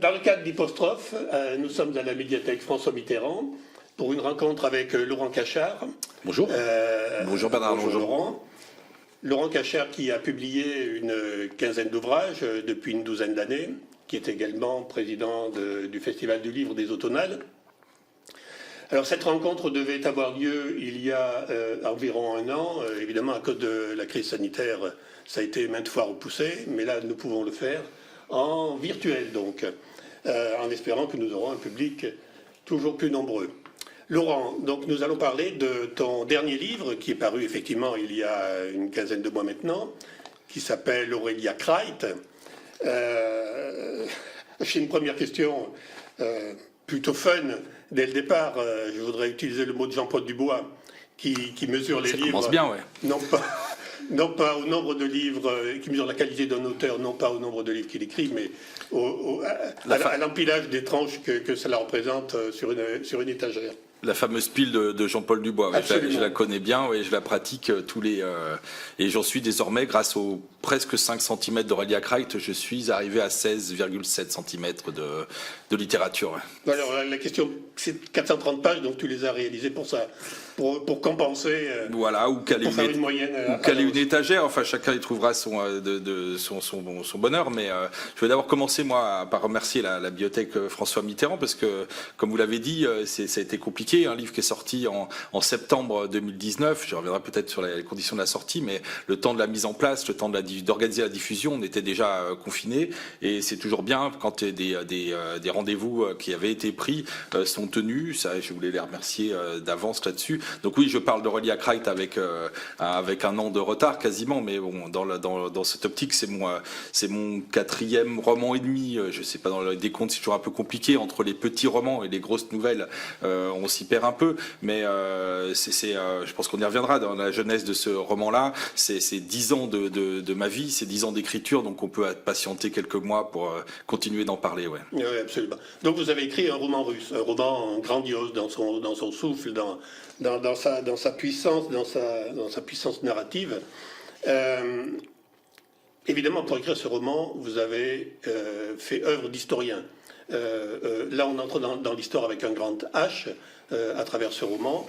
Dans le cadre d'Hypostrophe, nous sommes à la médiathèque François Mitterrand pour une rencontre avec Laurent Cachard. Bonjour. Bonjour Bernard. Bonjour Laurent. Laurent Cachard qui a publié une quinzaine d'ouvrages depuis une douzaine d'années, qui est également président du Festival du Livre des Automnales. Alors cette rencontre devait avoir lieu il y a environ un an. Évidemment, à cause de la crise sanitaire, ça a été maintes fois repoussé, mais là, nous pouvons le faire en virtuel, donc, en espérant que nous aurons un public toujours plus nombreux. Laurent, donc nous allons parler de ton dernier livre, qui est paru effectivement il y a une quinzaine de mois maintenant, qui s'appelle Aurélia Creit. J'ai une première question plutôt fun. Dès le départ, je voudrais utiliser le mot de Jean-Paul Dubois, qui mesure les livres. Ça commence bien, ouais. Non pas au nombre de livres, qui mesure la qualité d'un auteur, non pas au nombre de livres qu'il écrit, mais à l'empilage des tranches que cela représente sur une étagère. La fameuse pile de Jean-Paul Dubois, ouais, je la connais bien, ouais, je la pratique et j'en suis désormais, grâce aux presque 5 cm d'Aurélia Creit, je suis arrivé à 16,7 cm de littérature. Ouais. Alors la question, c'est 430 pages, donc tu les as réalisées pour ça, pour compenser, voilà, ou caler pour faire une moyenne. Ou caler une étagère, enfin chacun y trouvera son bonheur, mais je vais d'abord commencer moi par remercier la bibliothèque François Mitterrand, parce que, comme vous l'avez dit, ça a été compliqué. Un livre qui est sorti en septembre 2019, je reviendrai peut-être sur les conditions de la sortie, mais le temps de la mise en place, le temps d'organiser la diffusion, on était déjà confinés, et c'est toujours bien quand des rendez-vous qui avaient été pris sont tenus. Ça, je voulais les remercier d'avance là-dessus. Donc oui, je parle d'Aurélia Creit avec un an de retard quasiment, mais bon, dans cette optique, c'est mon 4e roman et demi. Je sais pas, dans le décompte, c'est toujours un peu compliqué entre les petits romans et les grosses nouvelles. On s'y perd un peu, mais je pense qu'on y reviendra dans la jeunesse de ce roman-là. C'est 10 ans de ma vie, c'est 10 ans d'écriture, donc on peut patienter quelques mois pour continuer d'en parler. Ouais. Oui, absolument. Donc vous avez écrit un roman russe, un roman grandiose dans son souffle, dans sa puissance, dans sa puissance narrative. Évidemment, pour écrire ce roman, vous avez fait œuvre d'historien. Là, on entre dans l'histoire avec un grand H à travers ce roman.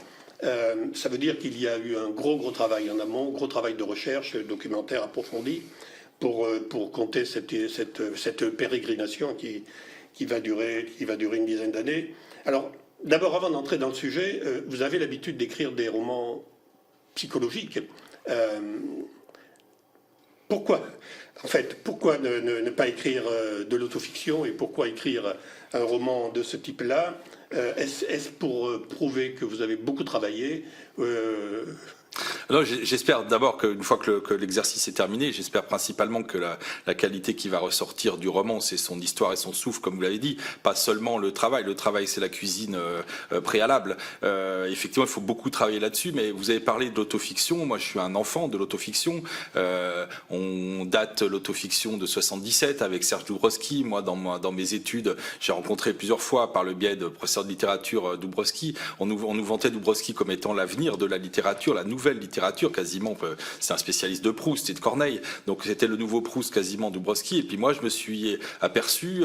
Ça veut dire qu'il y a eu un gros travail en amont, gros travail de recherche, documentaire approfondi, pour compter cette pérégrination qui va durer une dizaine d'années. Alors, d'abord, avant d'entrer dans le sujet, vous avez l'habitude d'écrire des romans psychologiques. Pourquoi ne pas écrire de l'autofiction, et pourquoi écrire un roman de ce type-là? Est-ce pour prouver que vous avez beaucoup travaillé Alors, j'espère d'abord qu'une fois que l'exercice est terminé, j'espère principalement que la qualité qui va ressortir du roman, c'est son histoire et son souffle, comme vous l'avez dit, pas seulement le travail. Le travail, c'est la cuisine préalable. Effectivement, il faut beaucoup travailler là-dessus, mais vous avez parlé de l'autofiction. Moi, je suis un enfant de l'autofiction. On date l'autofiction de 77 avec Serge Doubrowski. Moi, dans mes études, j'ai rencontré plusieurs fois, par le biais de professeurs de littérature, Doubrowski. On nous vantait Doubrowski comme étant l'avenir de la littérature, la nouvelle littérature quasiment. C'est un spécialiste de Proust et de Corneille, donc c'était le nouveau Proust quasiment, Doubrowski. Et puis moi, je me suis aperçu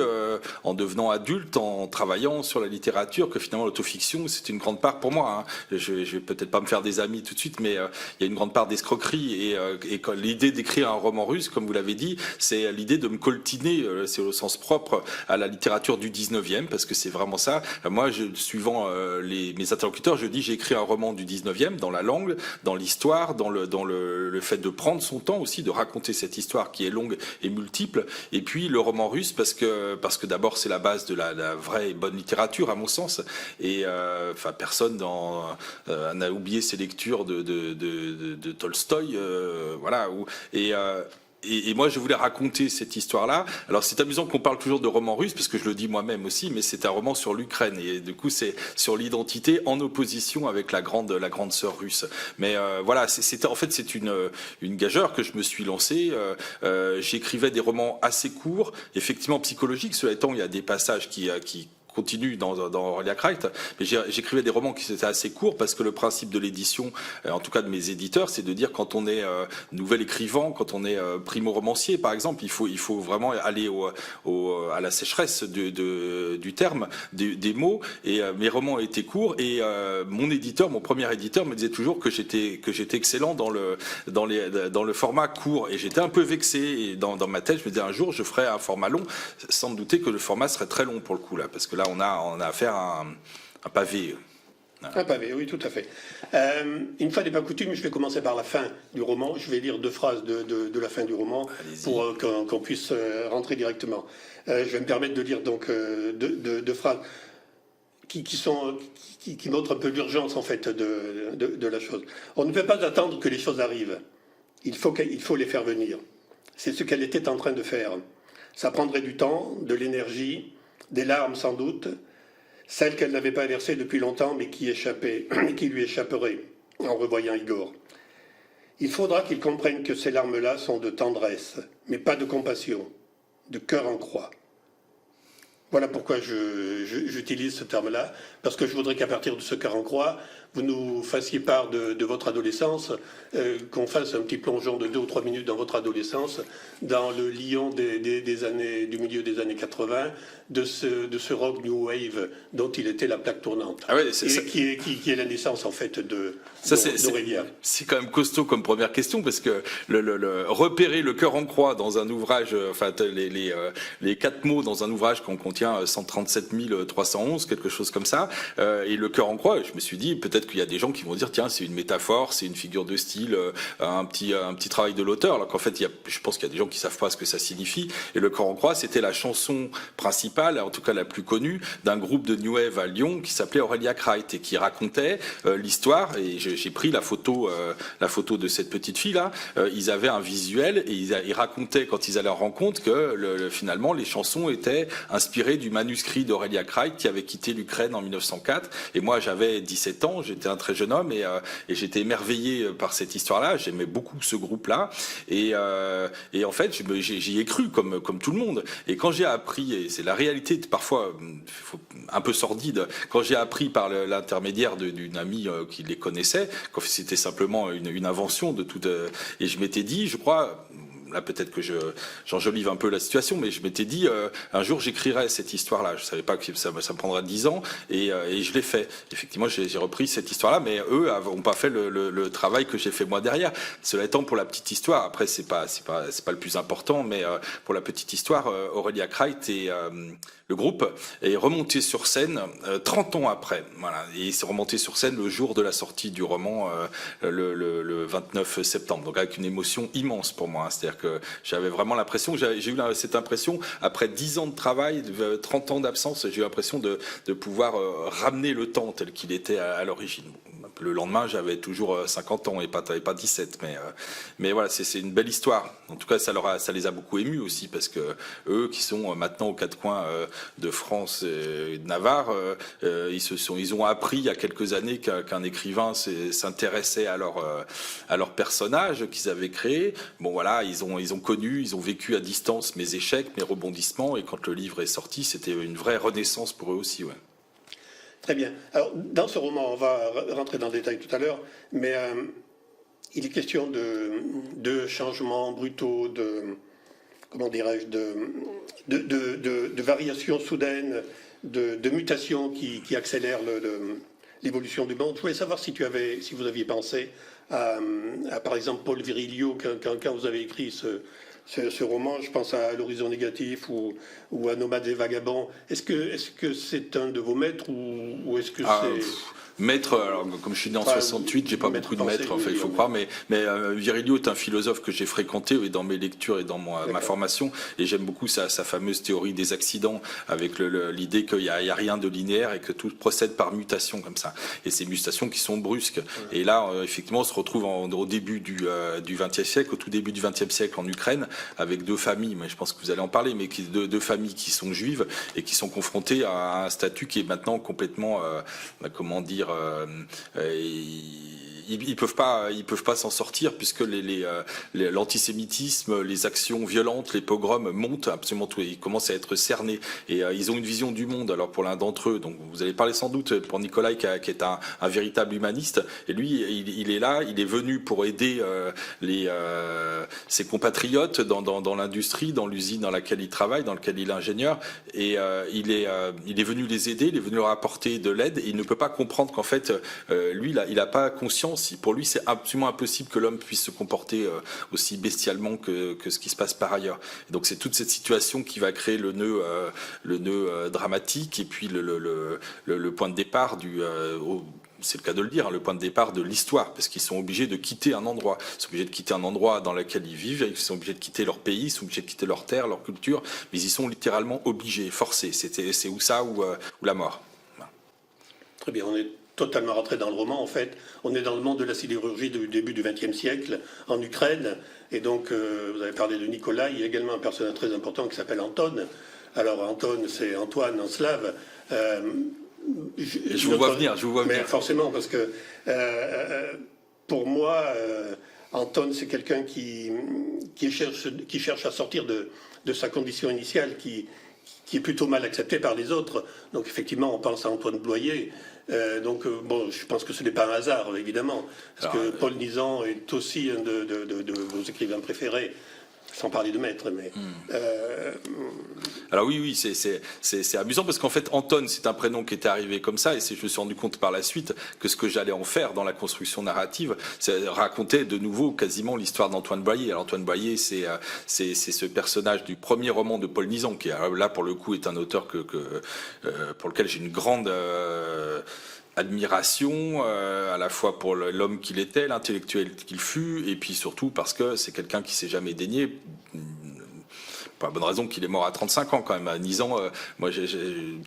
en devenant adulte, en travaillant sur la littérature, que finalement l'autofiction, c'est une grande part pour moi. Hein. Je vais peut-être pas me faire des amis tout de suite, mais il y a une grande part d'escroquerie. Et l'idée d'écrire un roman russe, comme vous l'avez dit, c'est l'idée de me coltiner, c'est au sens propre, à la littérature du 19e, parce que c'est vraiment ça. Moi, suivant mes interlocuteurs, je dis j'ai écrit un roman du 19e, dans la langue, dans l'histoire, dans le fait de prendre son temps aussi, de raconter cette histoire qui est longue et multiple. Et puis le roman russe, parce que d'abord c'est la base de la vraie et bonne littérature à mon sens. Et personne n'a oublié ses lectures de Tolstoï, voilà. Et moi, je voulais raconter cette histoire-là. Alors, c'est amusant qu'on parle toujours de roman russe, parce que je le dis moi-même aussi, mais c'est un roman sur l'Ukraine. Et du coup, c'est sur l'identité en opposition avec la grande sœur russe. Mais voilà, c'est une gageure que je me suis lancé. J'écrivais des romans assez courts, effectivement psychologiques. Cela étant, il y a des passages qui continue dans Aurelia Kreit, mais j'écrivais des romans qui étaient assez courts parce que le principe de l'édition, en tout cas de mes éditeurs, c'est de dire quand on est nouvel écrivain, quand on est primo-romancier par exemple, il faut vraiment aller à la sécheresse du terme, des mots, et mes romans étaient courts, et mon premier éditeur me disait toujours que j'étais excellent dans le format court, et j'étais un peu vexé, et dans ma tête je me disais un jour je ferai un format long, sans me douter que le format serait très long pour le coup là, parce que là on a affaire à un pavé. Un pavé, oui, tout à fait. Une fois n'est pas coutume, je vais commencer par la fin du roman. Je vais lire 2 phrases de la fin du roman pour qu'on puisse rentrer directement. Je vais me permettre de lire donc 2 phrases qui montrent un peu l'urgence en fait de la chose. On ne peut pas attendre que les choses arrivent. Il faut les faire venir. C'est ce qu'elle était en train de faire. Ça prendrait du temps, de l'énergie, des larmes sans doute, celles qu'elle n'avait pas versées depuis longtemps, mais qui lui échapperaient en revoyant Igor. Il faudra qu'il comprenne que ces larmes-là sont de tendresse, mais pas de compassion, de cœur en croix. Voilà pourquoi j'utilise ce terme-là, parce que je voudrais qu'à partir de ce cœur en croix, vous nous fassiez part de votre adolescence, qu'on fasse un petit plongeon de 2 ou 3 minutes dans votre adolescence, dans le Lyon du milieu des années 80, de ce rock new wave dont il était la plaque tournante, ah ouais, qui est la naissance en fait d'Aurelia. C'est quand même costaud comme première question, parce que repérer le cœur en croix dans un ouvrage, enfin les 4 mots dans un ouvrage qu'on contient 137 311, quelque chose comme ça, et le cœur en croix, je me suis dit peut-être qu'il y a des gens qui vont dire tiens c'est une métaphore, c'est une figure de style, un petit travail de l'auteur, alors qu'en fait je pense qu'il y a des gens qui savent pas ce que ça signifie. Et le cœur en croix, c'était la chanson principale, en tout cas la plus connue, d'un groupe de New Wave à Lyon qui s'appelait Aurelia Kreit et qui racontait l'histoire. Et j'ai pris la photo de cette petite fille là. Ils avaient un visuel et ils racontaient quand ils allaient en rencontre que finalement les chansons étaient inspirées du manuscrit d'Aurelia Kreit qui avait quitté l'Ukraine en 1904. Et moi j'avais 17 ans, j'étais un très jeune homme, et j'étais émerveillé par cette histoire-là. J'aimais beaucoup ce groupe-là, et en fait j'y ai cru comme tout le monde. Et quand j'ai appris, et c'est la réalité parfois un peu sordide, quand j'ai appris par l'intermédiaire d'une amie qui les connaissait, quand c'était simplement une invention de toute, et je m'étais dit, je crois. Là, peut-être que j'enjolive un peu la situation, mais je m'étais dit, un jour, j'écrirai cette histoire-là. Je savais pas que ça me prendrait 10 ans, et je l'ai fait. Effectivement, j'ai repris cette histoire-là, mais eux n'ont pas fait le travail que j'ai fait moi derrière. Cela étant, pour la petite histoire, après, c'est pas le plus important, mais pour la petite histoire, Aurelia Kreit et le groupe est remonté sur scène 30 ans après. Voilà. Et il s'est remonté sur scène le jour de la sortie du roman, le 29 septembre. Donc, avec une émotion immense pour moi. C'est-à-dire que j'avais vraiment l'impression, j'ai eu cette impression, après 10 ans de travail, 30 ans d'absence, j'ai eu l'impression de pouvoir ramener le temps tel qu'il était à l'origine. Le lendemain, j'avais toujours 50 ans et pas 17, mais voilà, c'est une belle histoire. En tout cas, ça les a beaucoup émus aussi, parce que eux, qui sont maintenant aux 4 coins de France et de Navarre, ils ont appris il y a quelques années qu'un écrivain s'intéressait à leur personnage qu'ils avaient créé. Bon voilà, ils ont connu, ils ont vécu à distance mes échecs, mes rebondissements, et quand le livre est sorti, c'était une vraie renaissance pour eux aussi, ouais. Très bien. Alors, dans ce roman, on va rentrer dans le détail tout à l'heure, mais il est question de changements brutaux, comment dirais-je, de variations soudaines, de mutations qui accélèrent l'évolution du monde. Je voulais savoir si vous aviez pensé à par exemple, Paul Virilio, quand vous avez écrit ce roman. Je pense à L'Horizon négatif ou à Nomades et Vagabonds. Est-ce que c'est un de vos maîtres ou est-ce que c'est... Maître, alors comme je suis né en 68, j'ai pas beaucoup de maîtres, enfin, il faut croire, mais Virilio est un philosophe que j'ai fréquenté dans mes lectures et dans ma formation, et j'aime beaucoup sa fameuse théorie des accidents, avec l'idée qu'il y a rien de linéaire et que tout procède par mutation comme ça, et ces mutations qui sont brusques. Et là, effectivement, on se retrouve au début du XXe siècle, au tout début du XXe siècle en Ukraine, avec 2 familles, mais je pense que vous allez en parler, mais deux familles qui sont juives et qui sont confrontées à un statut qui est maintenant complètement, comment dire, ils peuvent pas s'en sortir puisque l'antisémitisme, les actions violentes, les pogroms montent absolument tout. Ils commencent à être cernés et ils ont une vision du monde. Alors pour l'un d'entre eux, donc vous allez parler sans doute pour Nicolai qui est un véritable humaniste. Et lui, il est là, il est venu pour aider ses compatriotes dans l'industrie, dans l'usine dans laquelle il travaille, dans laquelle il est ingénieur. Et il est venu les aider, il est venu leur apporter de l'aide. Et il ne peut pas comprendre qu'en fait, lui, il n'a pas conscience. Pour lui, c'est absolument impossible que l'homme puisse se comporter aussi bestialement que ce qui se passe par ailleurs. Et donc c'est toute cette situation qui va créer le nœud dramatique et puis le point de départ c'est le cas de le dire, le point de départ de l'histoire, parce qu'ils sont obligés de quitter un endroit. Ils sont obligés de quitter un endroit dans lequel ils vivent, ils sont obligés de quitter leur pays, ils sont obligés de quitter leur terre, leur culture, mais ils y sont littéralement obligés, forcés. C'est ou ça ou la mort. Voilà. Très bien, on est totalement rentré dans le roman, en fait. On est dans le monde de la sidérurgie du début du XXe siècle, en Ukraine, et donc vous avez parlé de Nicolas, il y a également un personnage très important qui s'appelle Anton. Alors Anton, c'est Antoine en slave. Je vous vois venir. Mais forcément, parce que pour moi, Anton, c'est quelqu'un qui cherche à sortir de sa condition initiale, qui est plutôt mal acceptée par les autres. Donc effectivement, on pense à Antoine Bloyer. Bon, je pense que ce n'est pas un hasard, évidemment, parce que Paul Nizan est aussi un de vos écrivains préférés. Sans parler de maître, mais... Alors oui, c'est amusant parce qu'en fait, Anton, c'est un prénom qui était arrivé comme ça, et je me suis rendu compte par la suite que ce que j'allais en faire dans la construction narrative, c'est raconter de nouveau quasiment l'histoire d'Antoine Boyer. Alors, Antoine Boyer, c'est ce personnage du premier roman de Paul Nizan, qui là, pour le coup, est un auteur pour lequel j'ai une grande... admiration à la fois pour l'homme qu'il était, l'intellectuel qu'il fut, et puis surtout parce que c'est quelqu'un qui s'est jamais dénié. Pour la bonne raison qu'il est mort à 35 ans quand même. À Nizan,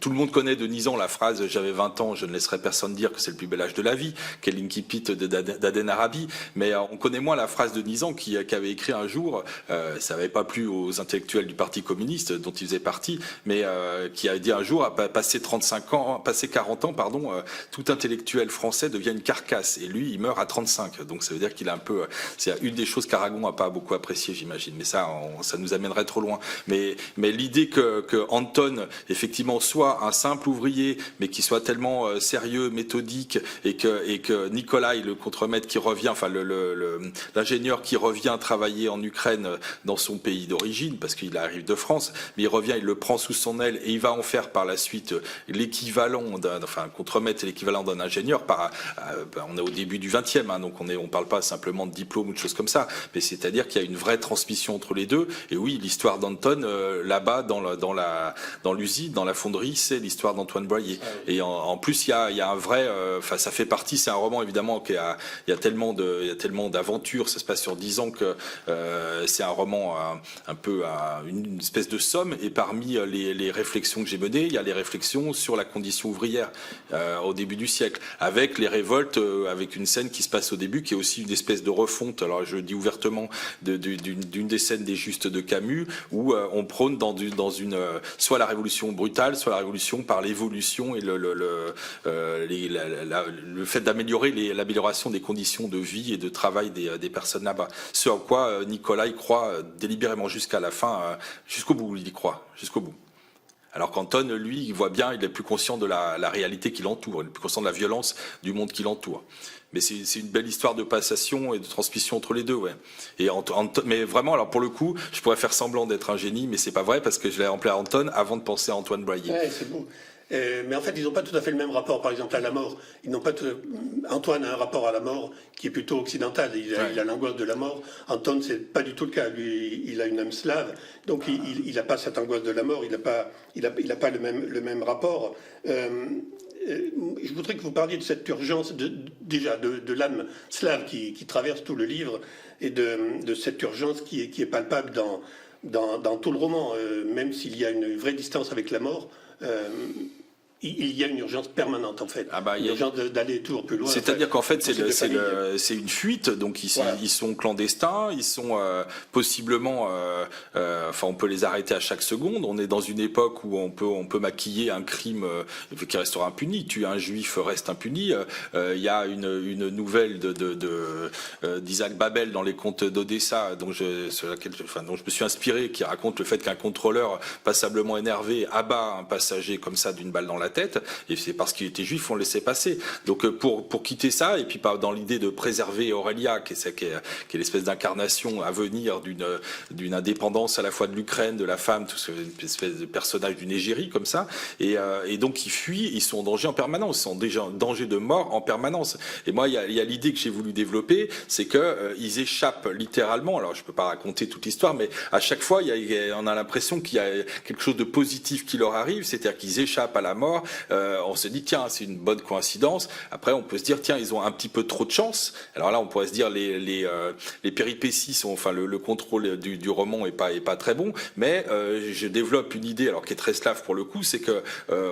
tout le monde connaît de Nizan la phrase « J'avais 20 ans, je ne laisserai personne dire que c'est le plus bel âge de la vie », qui est l'incipit d'Aden Arabi. Mais on connaît moins la phrase de Nizan qui avait écrit un jour, ça n'avait pas plu aux intellectuels du Parti communiste dont il faisait partie, mais qui a dit un jour, passé 40 ans, tout intellectuel français devient une carcasse. Et lui, il meurt à 35. Donc ça veut dire qu'il a un peu... C'est une des choses qu'Aragon n'a pas beaucoup apprécié, j'imagine. Mais ça nous amènerait trop loin. Mais l'idée que Anton, effectivement, soit un simple ouvrier, mais qui soit tellement sérieux, méthodique, et que Nicolai, le contremaître qui revient, enfin l'ingénieur qui revient travailler en Ukraine dans son pays d'origine, parce qu'il arrive de France, mais il revient, il le prend sous son aile et il va en faire par la suite l'équivalent un contremaître, c'est l'équivalent d'un ingénieur. On est au début du XXe, donc on parle pas simplement de diplôme ou de choses comme ça, mais c'est-à-dire qu'il y a une vraie transmission entre les deux. Et oui, l'histoire d'Anton, là-bas dans l'usine, dans la fonderie, c'est l'histoire d'Antoine Boyer. Et en plus, il y a un vrai, ça fait partie. C'est un roman évidemment il y a tellement d'aventures. Ça se passe sur 10 ans que c'est un roman un peu une espèce de somme. Et parmi les réflexions que j'ai menées, il y a les réflexions sur la condition ouvrière au début du siècle, avec les révoltes, avec une scène qui se passe au début, qui est aussi une espèce de refonte. Alors je dis ouvertement d'une des scènes des Justes de Camus, où on prône soit la révolution brutale, soit la révolution par l'évolution et le fait d'améliorer l'amélioration des conditions de vie et de travail des personnes là-bas. Ce en quoi Nicolai croit délibérément jusqu'à la fin, jusqu'au bout, il y croit, jusqu'au bout. Alors qu'Anton, lui, il voit bien, il est plus conscient de la réalité qui l'entoure, il est plus conscient de la violence du monde qui l'entoure. Mais c'est une belle histoire de passation et de transmission entre les deux, ouais. Mais vraiment, alors pour le coup, je pourrais faire semblant d'être un génie, mais c'est pas vrai parce que je l'ai rempli à Anton avant de penser à Antoine Boyer. Ouais, c'est beau. Mais en fait, ils n'ont pas tout à fait le même rapport, par exemple, à la mort. Antoine a un rapport à la mort qui est plutôt occidental. Il a l'angoisse de la mort. Anton, c'est pas du tout le cas. Lui, il a une âme slave, donc il n'a pas cette angoisse de la mort. Il n'a pas le même rapport. Je voudrais que vous parliez de cette urgence de l'âme slave qui traverse tout le livre et de cette urgence qui est palpable dans tout le roman, même s'il y a une vraie distance avec la mort. il y a une urgence permanente, en fait. Une urgence d'aller toujours plus loin. C'est-à-dire qu'en fait, c'est une fuite, donc ils sont clandestins, ils sont possiblement... on peut les arrêter à chaque seconde. On est dans une époque où on peut maquiller un crime qui restera impuni. Tuer un juif reste impuni. Il y a une nouvelle d'Isaac Babel dans les contes d'Odessa, dont je me suis inspiré, qui raconte le fait qu'un contrôleur passablement énervé abat un passager comme ça d'une balle dans la tête, et c'est parce qu'il était juif on le laissait passer. Donc pour quitter ça, et puis dans l'idée de préserver Aurélia, qui est l'espèce d'incarnation à venir d'une indépendance à la fois de l'Ukraine, de la femme, tout ce espèce de personnage d'une égérie comme ça, et donc ils fuient, ils sont en danger en permanence, ils sont déjà en danger de mort en permanence. Et moi, il y a l'idée que j'ai voulu développer, c'est que ils échappent littéralement. Alors je peux pas raconter toute l'histoire, mais à chaque fois, on a l'impression qu'il y a quelque chose de positif qui leur arrive, c'est-à-dire qu'ils échappent à la mort. On se dit tiens, c'est une bonne coïncidence. Après, on peut se dire tiens, ils ont un petit peu trop de chance. Alors là, on pourrait se dire les péripéties sont, le contrôle du roman est pas très bon. Mais je développe une idée, alors qui est très slave pour le coup, c'est que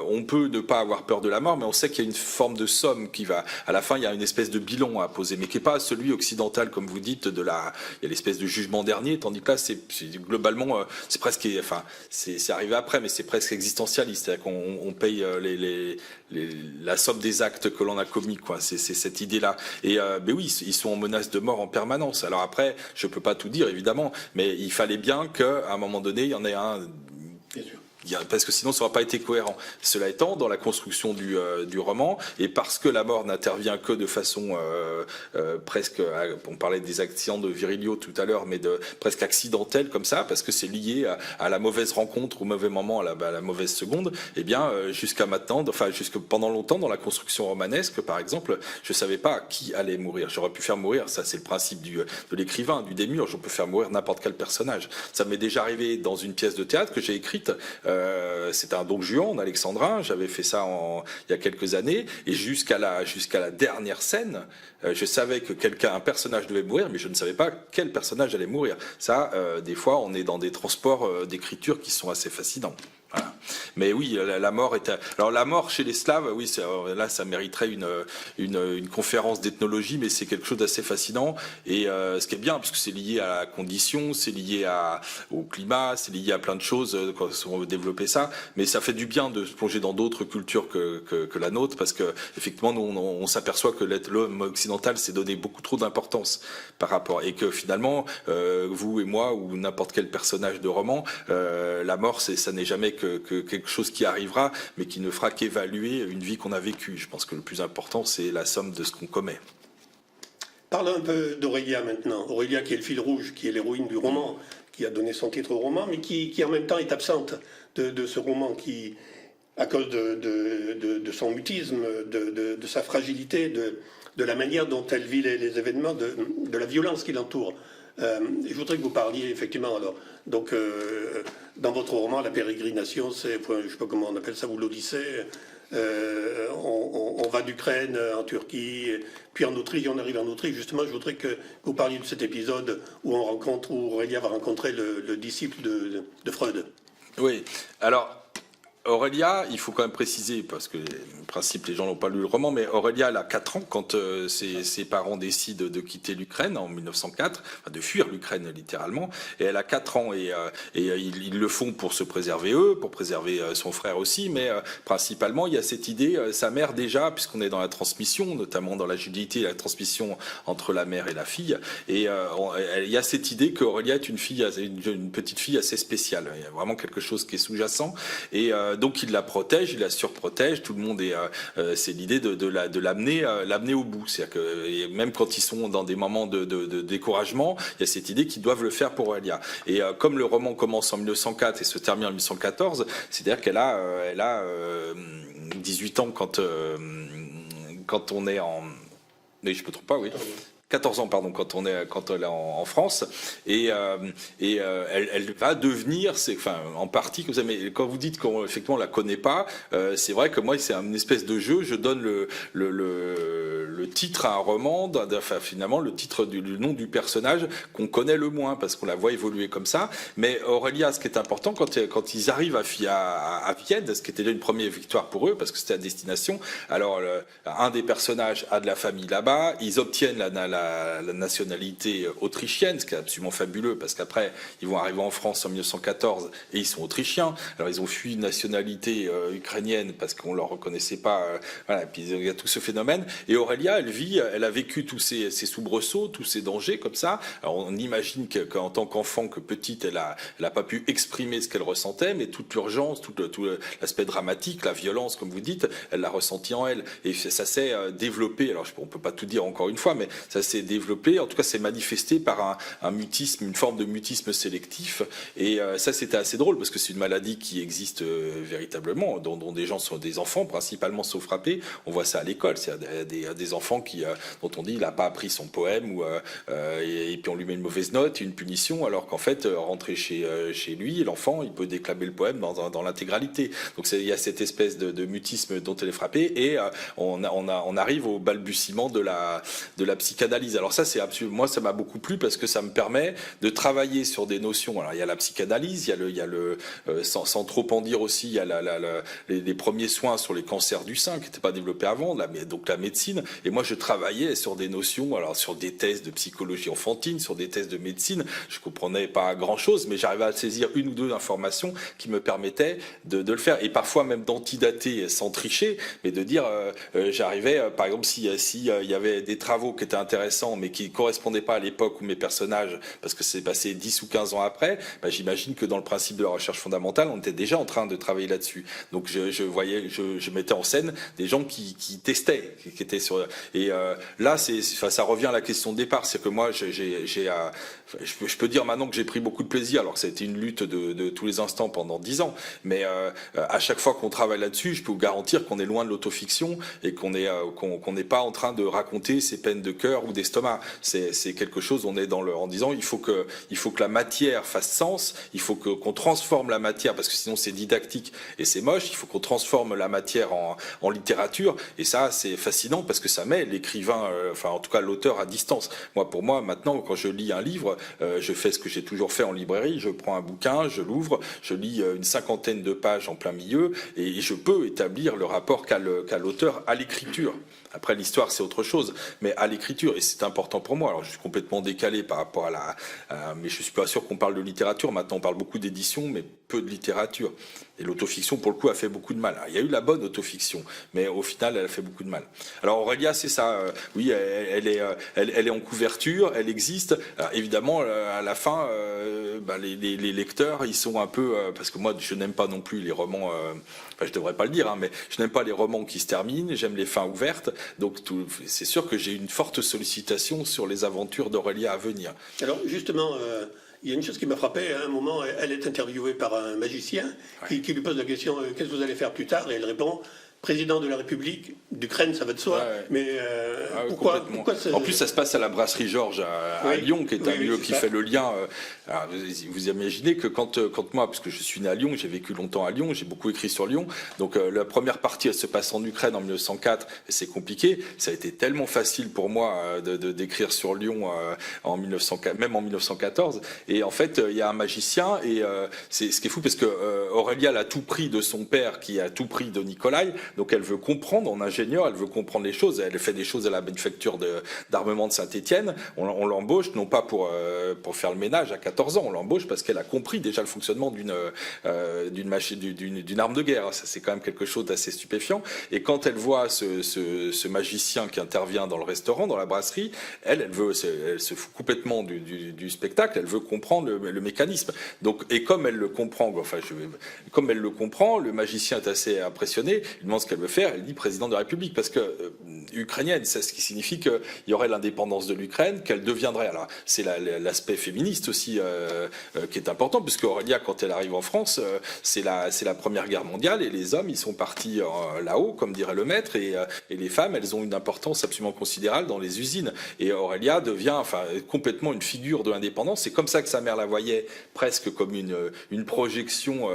on peut ne pas avoir peur de la mort, mais on sait qu'il y a une forme de somme qui va. À la fin, il y a une espèce de bilan à poser, mais qui est pas celui occidental, comme vous dites, il y a l'espèce de jugement dernier, tandis que là, c'est globalement, c'est presque, c'est arrivé après, mais c'est presque existentialiste, c'est-à-dire qu'on paye la somme des actes que l'on a commis, quoi. C'est cette idée-là. Et mais oui, ils sont en menace de mort en permanence. Alors après, je peux pas tout dire évidemment, mais il fallait bien qu'à un moment donné, il y en ait un. Bien sûr. Parce que sinon ça n'aurait pas été cohérent. Cela étant, dans la construction du roman, et parce que la mort n'intervient que de façon presque, on parlait des accidents de Virilio tout à l'heure, mais presque accidentelle comme ça, parce que c'est lié à la mauvaise rencontre, au mauvais moment, à la mauvaise seconde, et bien jusqu'à maintenant, jusque pendant longtemps dans la construction romanesque, par exemple, je savais pas qui allait mourir. J'aurais pu faire mourir, ça c'est le principe de l'écrivain, du démiurge, on peut faire mourir n'importe quel personnage. Ça m'est déjà arrivé dans une pièce de théâtre que j'ai écrite. C'était un Don Juan en alexandrin, j'avais fait ça il y a quelques années, et jusqu'à la dernière scène, je savais que un personnage devait mourir, mais je ne savais pas quel personnage allait mourir. Ça, des fois, on est dans des transports d'écriture qui sont assez fascinants. Voilà. Mais oui, la mort est. Alors la mort chez les Slaves, oui, là, ça mériterait une conférence d'ethnologie, mais c'est quelque chose d'assez fascinant. Et ce qui est bien, parce que c'est lié à la condition, c'est lié au climat, c'est lié à plein de choses quand on veut développer ça. Mais ça fait du bien de se plonger dans d'autres cultures que la nôtre, parce que effectivement, nous, on s'aperçoit que l'homme occidental s'est donné beaucoup trop d'importance par rapport, et que finalement, vous et moi ou n'importe quel personnage de roman, la mort, ça n'est jamais que quelque chose qui arrivera, mais qui ne fera qu'évaluer une vie qu'on a vécue. Je pense que le plus important, c'est la somme de ce qu'on commet. Parlons un peu d'Aurélia maintenant. Aurélia qui est le fil rouge, qui est l'héroïne du roman, qui a donné son titre au roman, mais qui en même temps est absente de ce roman, qui, à cause de son mutisme, de sa fragilité, de la manière dont elle vit les événements, de la violence qui l'entoure. Je voudrais que vous parliez effectivement alors. Donc, dans votre roman, la pérégrination, c'est, je ne sais pas comment on appelle ça, ou l'Odyssée. On va d'Ukraine en Turquie, puis en Autriche, on arrive en Autriche. Justement, je voudrais que vous parliez de cet épisode où Aurélia va rencontrer le disciple de Freud. Oui. Alors. Aurélia, il faut quand même préciser, parce que en principe les gens n'ont pas lu le roman, mais Aurélia elle a 4 ans quand ses parents décident de quitter l'Ukraine en 1904, enfin de fuir l'Ukraine littéralement, et elle a 4 ans et ils le font pour se préserver eux, pour préserver son frère aussi, mais principalement il y a cette idée, sa mère déjà, puisqu'on est dans la transmission, notamment dans la judéité, la transmission entre la mère et la fille, et il y a cette idée qu'Aurélia est une petite fille assez spéciale, il y a vraiment quelque chose qui est sous-jacent, et donc il la protège, il la surprotège. Tout le monde c'est l'idée de l'amener au bout. C'est-à-dire que même quand ils sont dans des moments de découragement, il y a cette idée qu'ils doivent le faire pour Aurélia. Et comme le roman commence en 1904 et se termine en 1914, c'est-à-dire qu'elle a 18 ans quand on est en. Mais je me trompe pas, oui. 14 ans, pardon, quand elle est en France, et elle va devenir, en partie comme ça. Mais quand vous dites qu'effectivement on la connaît pas, c'est vrai que moi c'est une espèce de jeu. Je donne le titre à un roman, finalement le titre du nom du personnage qu'on connaît le moins parce qu'on la voit évoluer comme ça. Mais Aurélia, ce qui est important quand ils arrivent à Vienne, ce qui était déjà une première victoire pour eux parce que c'était à destination. Alors un des personnages a de la famille là-bas, ils obtiennent la nationalité autrichienne, ce qui est absolument fabuleux parce qu'après ils vont arriver en France en 1914 et ils sont autrichiens. Alors ils ont fui une nationalité ukrainienne parce qu'on leur reconnaissait pas. Voilà, et puis il y a tout ce phénomène. Et Aurélia, elle a vécu tous ces soubresauts, tous ces dangers comme ça. Alors on imagine qu'en tant qu'enfant, que petite, elle a pas pu exprimer ce qu'elle ressentait, mais toute l'urgence, tout l'aspect dramatique, la violence, comme vous dites, elle l'a ressenti en elle. Et ça s'est développé. Alors on peut pas tout dire encore une fois, mais ça s'est développé, en tout cas c'est manifesté par un mutisme, une forme de mutisme sélectif, et ça c'était assez drôle parce que c'est une maladie qui existe véritablement, dont des enfants principalement sont frappés. On voit ça à l'école, c'est des enfants dont on dit il n'a pas appris son poème, et puis on lui met une mauvaise note, une punition, alors qu'en fait rentrer chez lui, l'enfant il peut déclamer le poème dans l'intégralité. Donc il y a cette espèce de mutisme dont elle est frappée, et on arrive au balbutiement de la psychanalyse. Alors ça, moi, ça m'a beaucoup plu parce que ça me permet de travailler sur des notions. Alors il y a la psychanalyse, il y a sans trop en dire aussi, il y a les premiers soins sur les cancers du sein qui n'étaient pas développés avant, donc la médecine. Et moi, je travaillais sur des notions, alors sur des thèses de psychologie enfantine, sur des thèses de médecine. Je comprenais pas grand-chose, mais j'arrivais à saisir une ou deux informations qui me permettaient de le faire. Et parfois même d'antidater sans tricher, mais de dire, j'arrivais, par exemple, s'il y avait des travaux qui étaient intéressants, mais qui ne correspondaient pas à l'époque où mes personnages, parce que c'est passé 10 ou 15 ans après, j'imagine que dans le principe de la recherche fondamentale, on était déjà en train de travailler là-dessus. Donc je mettais en scène des gens qui testaient, qui étaient sur. Et là, ça revient à la question de départ, c'est que moi, je peux dire maintenant que j'ai pris beaucoup de plaisir, alors que ça a été une lutte de tous les instants pendant 10 ans, mais à chaque fois qu'on travaille là-dessus, je peux vous garantir qu'on est loin de l'autofiction et qu'on n'est pas en train de raconter ses peines de cœur ou d'estomac. C'est quelque chose, on est en disant il faut que la matière fasse sens, il faut qu'on transforme la matière, parce que sinon c'est didactique et c'est moche, il faut qu'on transforme la matière en littérature, et ça c'est fascinant parce que ça met l'écrivain, en tout cas l'auteur à distance. Pour moi maintenant, quand je lis un livre, je fais ce que j'ai toujours fait en librairie, je prends un bouquin, je l'ouvre, je lis une 50aine de pages en plein milieu, et je peux établir le rapport qu'a l'auteur à l'écriture. Après, l'histoire, c'est autre chose, mais à l'écriture, et c'est important pour moi. Alors, je suis complètement décalé par rapport mais je suis pas sûr qu'on parle de littérature. Maintenant, on parle beaucoup d'édition, mais peu de littérature. Et l'autofiction, pour le coup, a fait beaucoup de mal. Alors, il y a eu la bonne autofiction, mais au final, elle a fait beaucoup de mal. Alors, Aurélia, c'est ça. Oui, elle est en couverture, elle existe. Alors, évidemment, à la fin, les lecteurs, ils sont un peu... parce que moi, je n'aime pas non plus les romans... je devrais pas le dire, mais je n'aime pas les romans qui se terminent. J'aime les fins ouvertes. Donc, c'est sûr que j'ai une forte sollicitation sur les aventures d'Aurélia à venir. Alors, justement... il y a une chose qui m'a frappé, à un moment, elle est interviewée par un magicien qui lui pose la question « Qu'est-ce que vous allez faire plus tard ?» Et elle répond « Président de la République d'Ukraine, ça va de soi. Ouais. Mais pourquoi En plus, ça se passe à la brasserie Georges à Lyon, qui est un lieu qui fait le lien. Alors, vous imaginez que quand moi, parce que je suis né à Lyon, j'ai vécu longtemps à Lyon, j'ai beaucoup écrit sur Lyon, donc la première partie, elle se passe en Ukraine en 1904, et c'est compliqué. Ça a été tellement facile pour moi d'écrire sur Lyon même en 1914. Et en fait, il y a un magicien, et c'est ce qui est fou, parce que Aurélia a tout pris de son père, qui a tout pris de Nikolai. Donc elle veut comprendre, en ingénieur, elle veut comprendre les choses. Elle fait des choses à la manufacture d'armement de Saint-Étienne. On l'embauche non pas pour faire le ménage à 14 ans, on l'embauche parce qu'elle a compris déjà le fonctionnement d'une arme de guerre. Ça, c'est quand même quelque chose d'assez stupéfiant. Et quand elle voit ce magicien qui intervient dans le restaurant, dans la brasserie, elle se fout complètement du spectacle. Elle veut comprendre le mécanisme. Donc, et comme elle le comprend, le magicien est assez impressionné. Il demande demande ce qu'elle veut faire, elle dit président de la République, parce que ukrainienne, c'est ce qui signifie qu'il y aurait l'indépendance de l'Ukraine, qu'elle deviendrait. Alors c'est l'aspect féministe aussi qui est important, puisque Aurélia, quand elle arrive en France, c'est la Première Guerre mondiale, et les hommes, ils sont partis là-haut, comme dirait le maître, et les femmes, elles ont une importance absolument considérable dans les usines. Et Aurélia devient complètement une figure de l'indépendance. C'est comme ça que sa mère la voyait, presque comme une projection.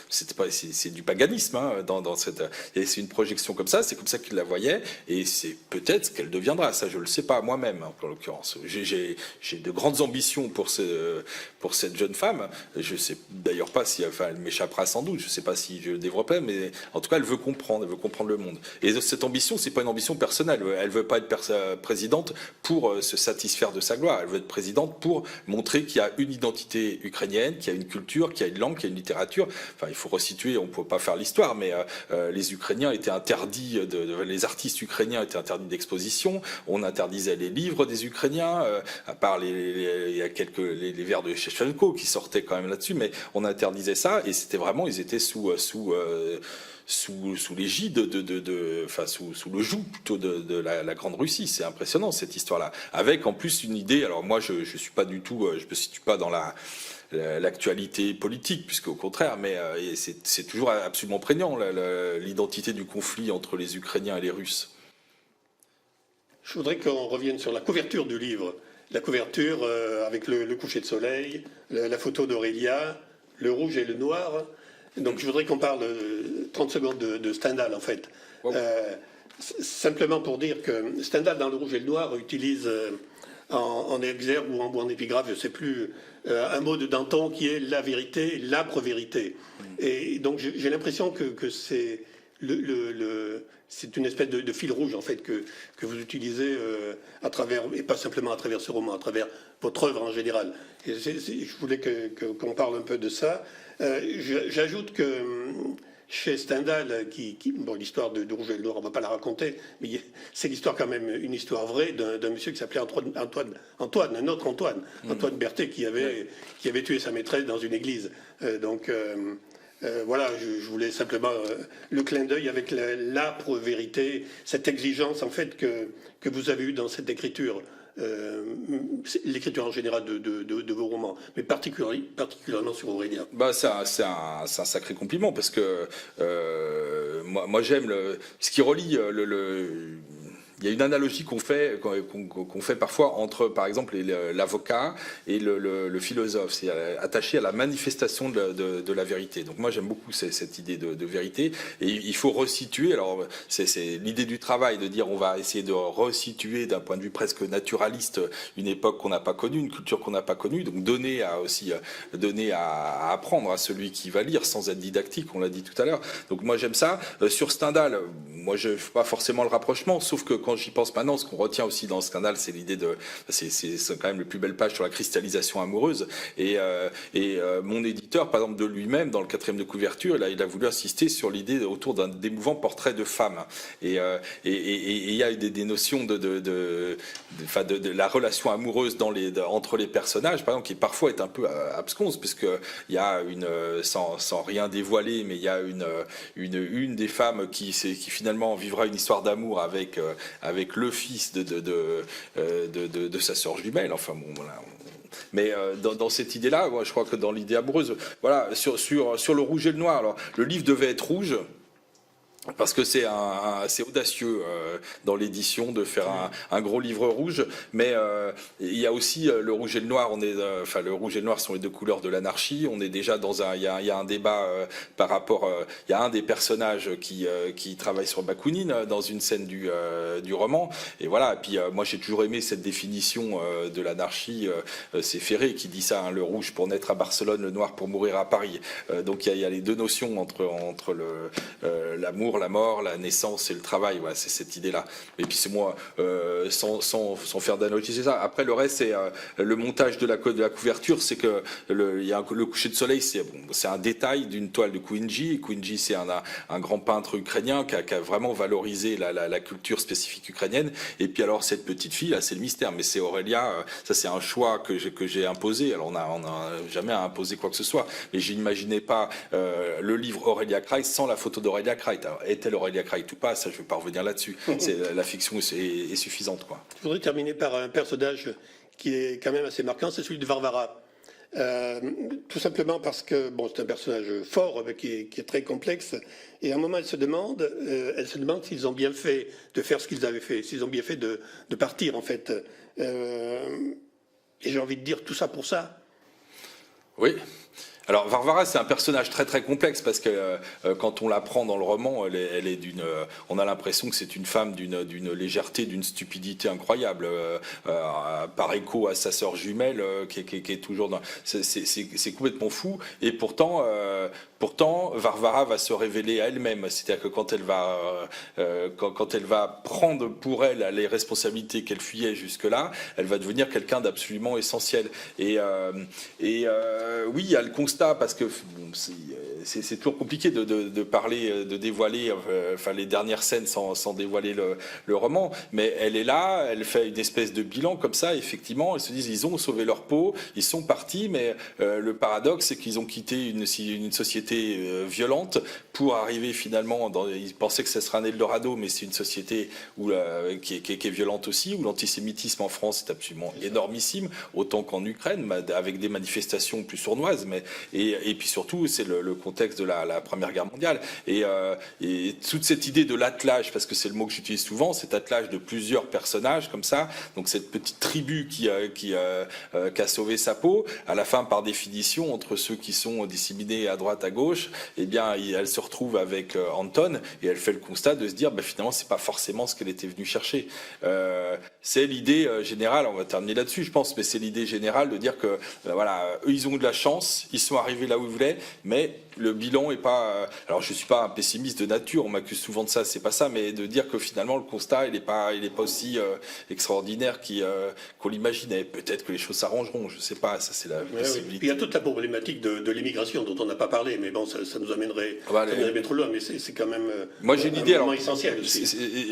C'est du paganisme dans cette. Et c'est une projection comme ça. C'est comme ça qu'il la voyait. Et c'est peut-être ce qu'elle deviendra. Ça, je le sais pas moi-même, en l'occurrence. J'ai de grandes ambitions pour cette jeune femme. Je sais d'ailleurs pas si, elle m'échappera sans doute. Je sais pas si je développerai, mais en tout cas, elle veut comprendre le monde. Et cette ambition, c'est pas une ambition personnelle. Elle veut pas être présidente pour se satisfaire de sa gloire. Elle veut être présidente pour montrer qu'il y a une identité ukrainienne, qu'il y a une culture, qu'il y a une langue, qu'il y a une littérature. Enfin, il faut resituer. On peut pas faire l'histoire, mais les Ukrainiens étaient interdits, les artistes ukrainiens étaient interdits d'exposition. On interdisait les livres des Ukrainiens, à part il y a les vers de Shevchenko qui sortaient quand même là-dessus, mais on interdisait ça, et c'était vraiment, ils étaient sous l'égide sous le joug plutôt de la Grande Russie. C'est impressionnant cette histoire-là. Avec en plus une idée. Alors moi, je suis pas du tout, je me situe pas dans l'actualité politique, puisque au contraire, mais c'est toujours absolument prégnant l'identité du conflit entre les Ukrainiens et les Russes. Je voudrais qu'on revienne sur la couverture du livre. La couverture avec le coucher de soleil, la photo d'Aurélia, le rouge et le noir. Donc je voudrais qu'on parle 30 secondes de Stendhal, en fait. Wow. Simplement pour dire que Stendhal, dans le rouge et le noir, utilise en exergue ou en épigraphe, je ne sais plus, un mot de Danton qui est la vérité, l'âpre vérité. Et donc j'ai l'impression que c'est c'est une espèce de fil rouge, en fait, que vous utilisez à travers, et pas simplement à travers ce roman, à travers votre œuvre en général. Et je voulais qu'on parle un peu de ça. J'ajoute que chez Stendhal, bon, l'histoire de Rouge et le Noir, on ne va pas la raconter, mais c'est l'histoire quand même, une histoire vraie d'un monsieur qui s'appelait Antoine, un autre Antoine Berthet, qui avait tué sa maîtresse dans une église. Voilà, je voulais simplement le clin d'œil avec l'âpre vérité, cette exigence en fait que vous avez eue dans cette écriture. L'écriture en général de vos romans, mais particulièrement sur Aurélia. C'est un sacré compliment, parce que moi j'aime ce qui relie il y a une analogie qu'on fait parfois entre, par exemple, l'avocat et le philosophe. C'est attaché à la manifestation de la vérité. Donc moi, j'aime beaucoup cette idée de vérité. Et il faut resituer. Alors, c'est l'idée du travail, de dire on va essayer de resituer d'un point de vue presque naturaliste une époque qu'on n'a pas connue, une culture qu'on n'a pas connue. Donc donner à apprendre à celui qui va lire sans être didactique, on l'a dit tout à l'heure. Donc moi, j'aime ça. Sur Stendhal, moi, je ne fais pas forcément le rapprochement, sauf que quand j'y pense maintenant, ce qu'on retient aussi dans Stendhal, c'est l'idée c'est quand même les plus belles pages sur la cristallisation amoureuse. Et mon éditeur, par exemple, de lui-même, dans le 4e de couverture, il a voulu insister sur l'idée autour d'un d'émouvant portrait de femme. Et il y a des notions de la relation amoureuse entre les personnages, par exemple, qui parfois est un peu absconse, puisque il y a sans rien dévoiler, mais il y a une des femmes qui finalement vivra une histoire d'amour avec le fils de sa sœur jumelle. Enfin bon, voilà. Mais dans cette idée-là, moi, je crois que dans l'idée amoureuse, voilà, sur le rouge et le noir. Alors, le livre devait être rouge, parce que c'est audacieux dans l'édition de faire un gros livre rouge, mais il y a aussi le rouge et le noir. Le rouge et le noir sont les deux couleurs de l'anarchie. On est déjà il y a un débat par rapport. Il y a un des personnages qui travaille sur Bakounine dans une scène du roman. Et voilà. Et puis moi j'ai toujours aimé cette définition de l'anarchie. C'est Ferré qui dit ça, hein, le rouge pour naître à Barcelone, le noir pour mourir à Paris. Donc il y a les deux notions entre l'amour, la mort, la naissance et le travail. Voilà, c'est cette idée-là. Et puis c'est moi, sans faire d'analogie, c'est ça. Après, le reste, c'est le montage de la couverture. C'est que il y a le coucher de soleil, c'est un détail d'une toile de Kuinji. Et Kuinji, c'est un grand peintre ukrainien qui a vraiment valorisé la culture spécifique ukrainienne. Et puis alors, cette petite fille, là, c'est le mystère. Mais c'est Aurélia. Ça, c'est un choix que j'ai imposé. Alors, on n'a jamais imposé quoi que ce soit. Mais je n'imaginais pas le livre Aurélia Kreis sans la photo d'Aurélia Kreis. est-elle Aurélia Kreit ou pas, ça je ne vais pas revenir là-dessus. La fiction est suffisante, quoi. Je voudrais terminer par un personnage qui est quand même assez marquant, c'est celui de Varvara. Tout simplement parce que c'est un personnage fort, qui est très complexe. Et à un moment, elle se demande s'ils ont bien fait de faire ce qu'ils avaient fait, s'ils ont bien fait de partir, en fait. Et j'ai envie de dire tout ça pour ça. Oui. Alors Varvara, c'est un personnage très très complexe parce que quand on la prend dans le roman, elle est on a l'impression que c'est une femme d'une légèreté, d'une stupidité incroyable, par écho à sa sœur jumelle qui est toujours dans. C'est complètement fou. Et pourtant, Varvara va se révéler à elle-même. C'est-à-dire que quand elle va prendre pour elle les responsabilités qu'elle fuyait jusque-là, elle va devenir quelqu'un d'absolument essentiel. Et oui, il y a le constat, parce que c'est toujours compliqué de parler, de dévoiler les dernières scènes sans dévoiler le roman, mais elle est là, elle fait une espèce de bilan comme ça, effectivement, elles se disent ils ont sauvé leur peau, ils sont partis, mais le paradoxe c'est qu'ils ont quitté une société violente pour arriver finalement, ils pensaient que ce serait un Eldorado, mais c'est une société qui est violente aussi, où l'antisémitisme en France est absolument énormissime, autant qu'en Ukraine, avec des manifestations plus sournoises, et puis surtout, c'est le contexte de la Première Guerre mondiale. Et toute cette idée de l'attelage, parce que c'est le mot que j'utilise souvent, cet attelage de plusieurs personnages comme ça, donc cette petite tribu qui a sauvé sa peau, à la fin, par définition, entre ceux qui sont disséminés à droite, à gauche, eh bien, elle se retrouve avec Anton, et elle fait le constat de se dire, finalement, c'est pas forcément ce qu'elle était venue chercher. C'est l'idée générale, on va terminer là-dessus, je pense, mais c'est l'idée générale de dire que, voilà, eux, ils ont eu de la chance, ils sont arrivés là où ils voulaient, mais le bilan est pas. Alors je suis pas un pessimiste de nature, on m'accuse souvent de ça, c'est pas ça, mais de dire que finalement le constat il est pas aussi extraordinaire qu'on l'imaginait. Peut-être que les choses s'arrangeront, je sais pas, ça c'est la possibilité. Oui. Il y a toute la problématique de l'immigration dont on n'a pas parlé, mais bon, ça nous amènerait bien trop loin, mais c'est quand même moi j'ai une idée essentiel aussi.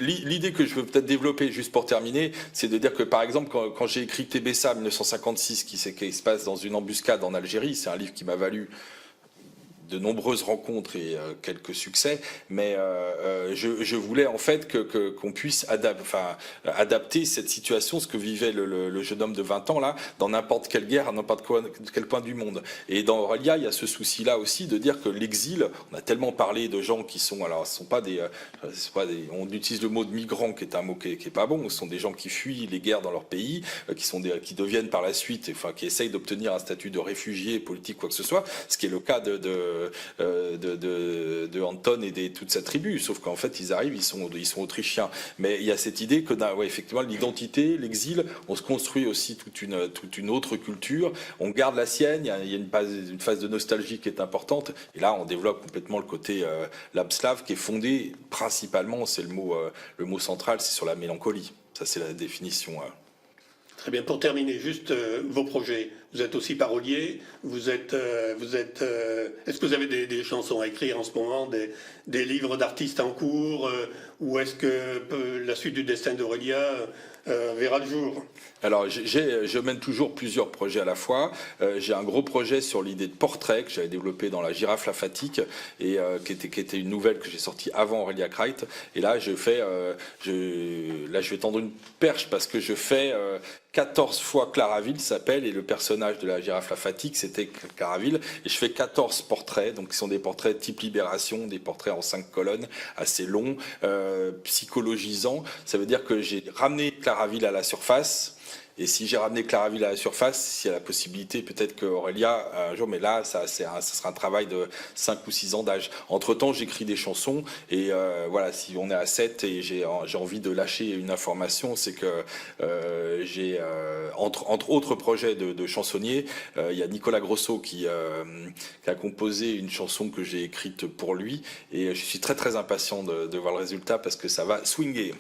L'idée que je veux peut-être développer juste pour terminer, c'est de dire que par exemple quand j'ai écrit Tébessa 1956, qui se passe dans une embuscade en Algérie, c'est un livre qui m'a valu de nombreuses rencontres et quelques succès, mais je voulais en fait qu'on puisse adapter cette situation, ce que vivait le jeune homme de 20 ans là, dans n'importe quelle guerre, à n'importe quel point du monde. Et dans Aurélia, il y a ce souci-là aussi de dire que l'exil, on a tellement parlé de gens qui sont, alors ce sont pas des, on utilise le mot de migrants qui est un mot qui est pas bon, ce sont des gens qui fuient les guerres dans leur pays, qui deviennent par la suite, qui essayent d'obtenir un statut de réfugié politique, quoi que ce soit, ce qui est le cas de Anton et de toute sa tribu, sauf qu'en fait ils arrivent, ils sont autrichiens. Mais il y a cette idée que effectivement l'identité, l'exil, on se construit aussi toute une autre culture, on garde la sienne, il y a une phase de nostalgie qui est importante, et là on développe complètement le côté slave qui est fondé principalement, c'est le mot central, c'est sur la mélancolie. Ça c'est la définition. Très bien. Pour terminer, juste vos projets. Vous êtes aussi parolier. Est-ce que vous avez des chansons à écrire en ce moment, des livres d'artistes en cours, ou est-ce que la suite du destin d'Aurélia verra le jour? Alors, je mène toujours plusieurs projets à la fois. J'ai un gros projet sur l'idée de portrait que j'avais développé dans La Girafe Laphatique et qui était une nouvelle que j'ai sortie avant Aurélia Kreit. Et là, je vais tendre une perche parce que je fais 14 fois Claraville s'appelle, et le personnage de La Girafe Laphatique, c'était Claraville. Et je fais 14 portraits, donc qui sont des portraits type Libération, des portraits en 5 colonnes, assez longs, psychologisants. Ça veut dire que j'ai ramené Claraville à la surface. Et si j'ai ramené Claraville à la surface, s'il y a la possibilité, peut-être qu'Aurélia, un jour, mais là, ça sera un travail de 5 ou 6 ans d'âge. Entre-temps, j'écris des chansons, et voilà, si on est à 7 et j'ai envie de lâcher une information, c'est que j'ai, entre autres projets de chansonniers, il y a Nicolas Grosso qui a composé une chanson que j'ai écrite pour lui, et je suis très très impatient de voir le résultat, parce que ça va swinguer.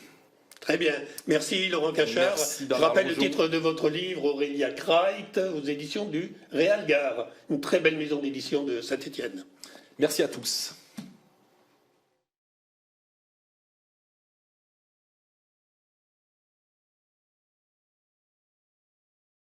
Très bien. Merci Laurent Cachard. Je rappelle le titre de votre livre, Aurélia Kreit, aux éditions du Réal Gare, une très belle maison d'édition de Saint-Étienne. Merci à tous.